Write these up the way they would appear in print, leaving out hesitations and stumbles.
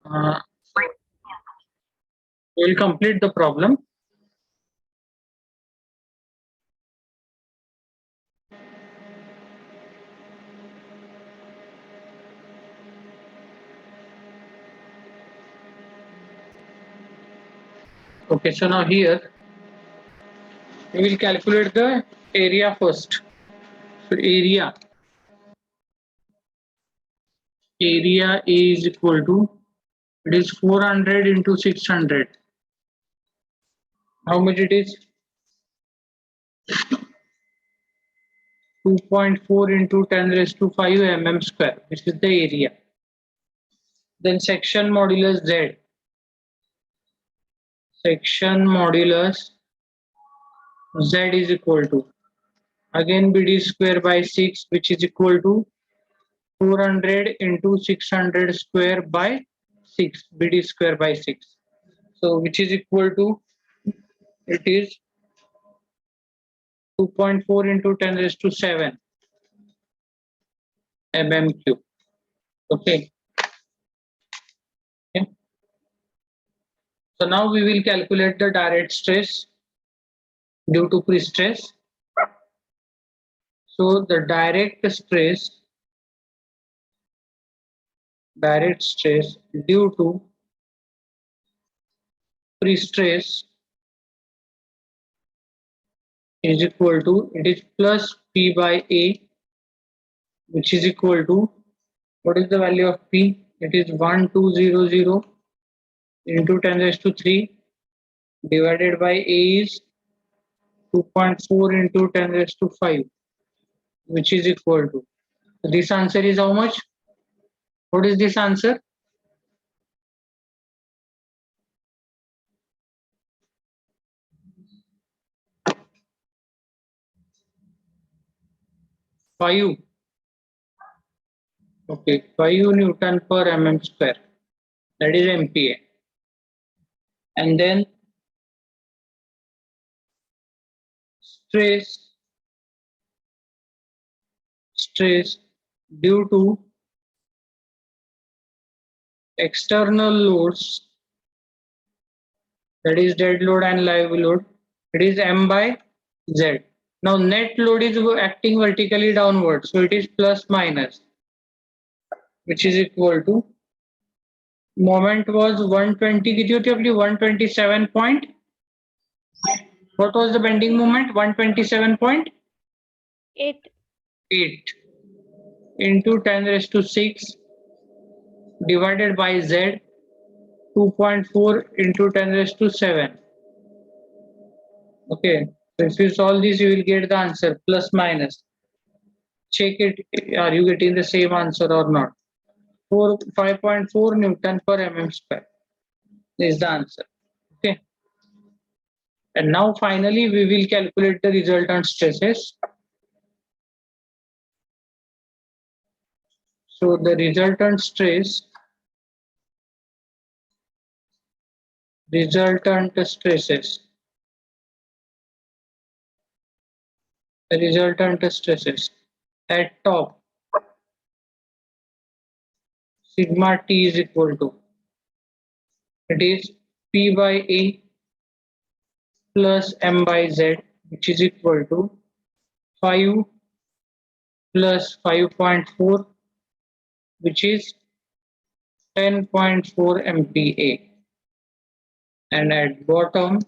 Uh, we'll complete the problem. Okay, so now here we will calculate the area first. So area is equal to, it is 400 into 600. How much it is? 2.4 into 10 raised to 5 mm square. This is the area. Then section modulus Z. Section modulus Z is equal to, again BD square by 6, which is equal to 400 into 600 square by 6, BD square by 6. So which is equal to, it is 2.4 into 10 raised to 7 mm cube. Okay. Okay. So now we will calculate the direct stress due to pre-stress. So the direct stress due to pre-stress is equal to, it is plus P by A, which is equal to, what is the value of P? It is 1200 into 10 raised to 3 divided by A is 2.4 into 10 raised to 5, which is equal to, this answer is how much? What is this answer? Five. Okay, 5 Newton per mm square. That is MPa. And then stress due to external loads, that is dead load and live load, it is M by Z. Now net load is acting vertically downward, so it is plus minus, which is equal to, moment was 120 kJ, 127 point. What was the bending moment? 127.8 into 10 raised to 6 divided by Z, 2.4 into 10 raised to 7. Okay, so if you solve this, you will get the answer plus minus. Check it, are you getting the same answer or not? 5.4 Newton per mm square is the answer. Okay, and now finally we will calculate the resultant stresses. So the resultant stresses at top, sigma T is equal to, it is P by A plus M by Z, which is equal to 5 plus 5.4, which is 10.4 MPa. And at bottom,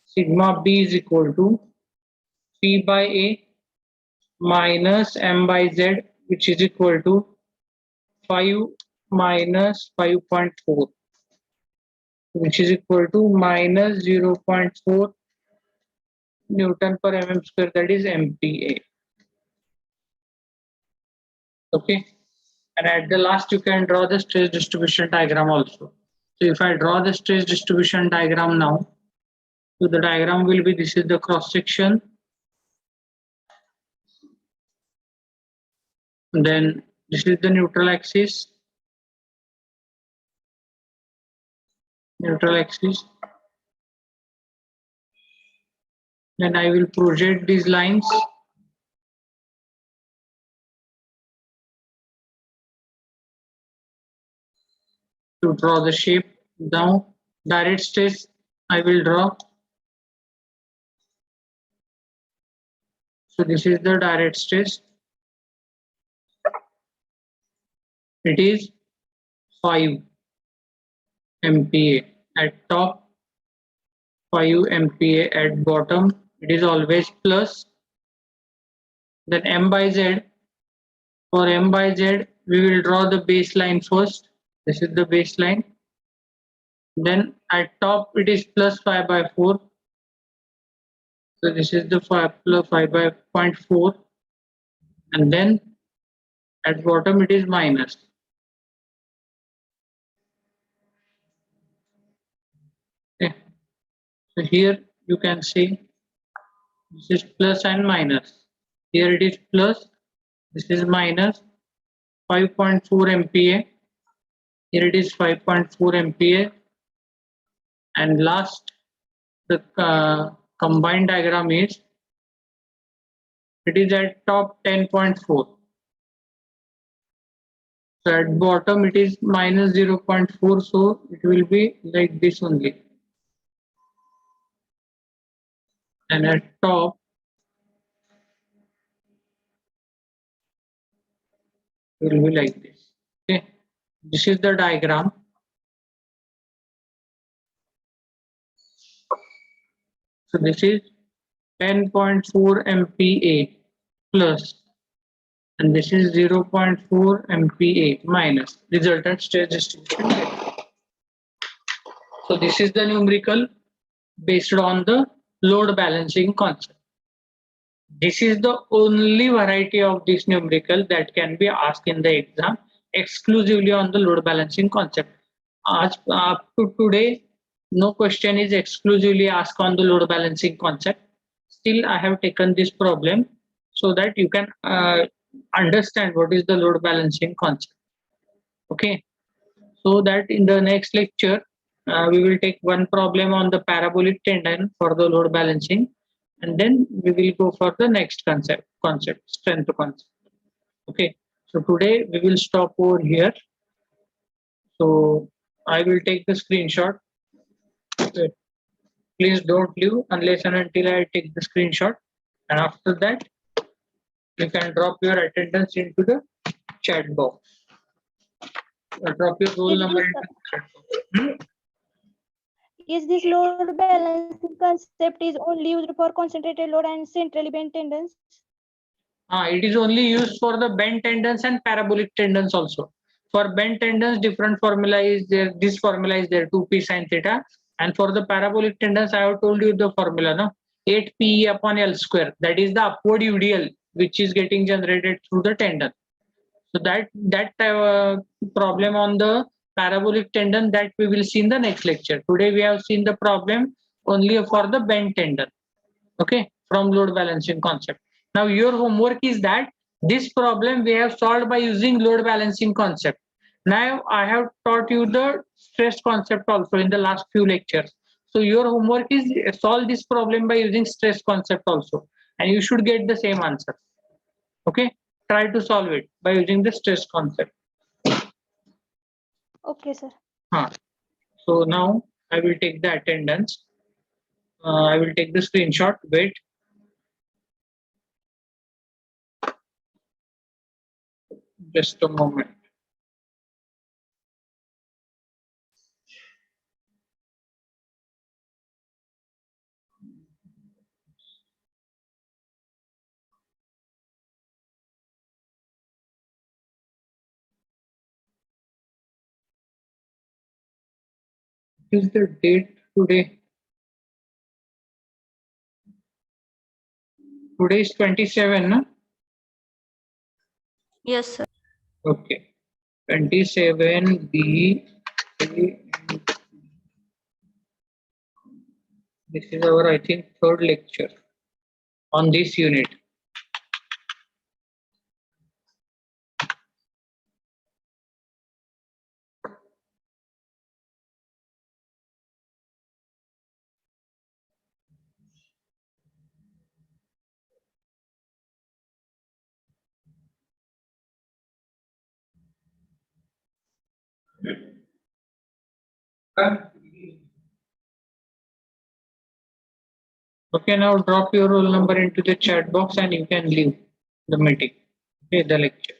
sigma B is equal to P by A minus M by Z, which is equal to 5 minus 5.4, which is equal to minus 0.4 Newton per mm square, that is MPa. Okay, and at the last you can draw the stress distribution diagram also. So if I draw the stress distribution diagram now, so the diagram will be, this is the cross section, then this is the neutral axis, then I will project these lines to draw the shape. Now direct stress I will draw. So this is the direct stress. It is 5 MPa at top, 5 MPa at bottom. It is always plus. Then M by Z. For M by Z, we will draw the baseline first. This is the baseline. Then at top, it is plus 5 by 4. So this is the 5 plus 5 by 0.4. And then at bottom, it is minus. Okay. So here you can see this is plus and minus. Here it is plus, this is minus 5.4 MPa. Here it is 5.4 MPa. And last, the combined diagram is, it is at top 10.4. So at bottom it is minus 0.4, so it will be like this only. And at top it will be like this. Okay, this is the diagram. So this is 10.4 MPa plus, and this is 0.4 MPa minus, resultant stress distribution. So this is the numerical based on the load balancing concept. This is the only variety of this numerical that can be asked in the exam exclusively on the load balancing concept. As up to today, no question is exclusively asked on the load balancing concept. Still, I have taken this problem so that you can understand what is the load balancing concept. Okay, so that in the next lecture, we will take one problem on the parabolic tendon for the load balancing, and then we will go for the next concept, strength concept. Okay, so today we will stop over here. So I will take the screenshot. Okay. Please don't leave unless and until I take the screenshot, and after that you can drop your attendance into the chat box. Drop your roll number into the chat box. Is this load balancing concept is only used for concentrated load and centrally bent tendons? It is only used for the bent tendons and parabolic tendons also. For bent tendons, different formula is there. This formula is there, 2p sin theta. And for the parabolic tendons, I have told you the formula, no? 8pe upon L square. That is the upward UDL, which is getting generated through the tendon. So that problem on the parabolic tendon, that we will see in the next lecture. Today we have seen the problem only for the bent tendon. Okay, from load balancing concept. Now your homework is that this problem we have solved by using load balancing concept. Now I have taught you the stress concept also in the last few lectures. So your homework is solve this problem by using stress concept also, and you should get the same answer. Okay, try to solve it by using the stress concept. Okay, sir. So now I will take the attendance. I will take the screenshot. Wait. Just a moment. Is the date today? Today is 27, no? Yes, sir. Okay. 27 B. This is our, I think, third lecture on this unit. Okay, now drop your roll number into the chat box and you can leave the meeting. Okay, the lecture.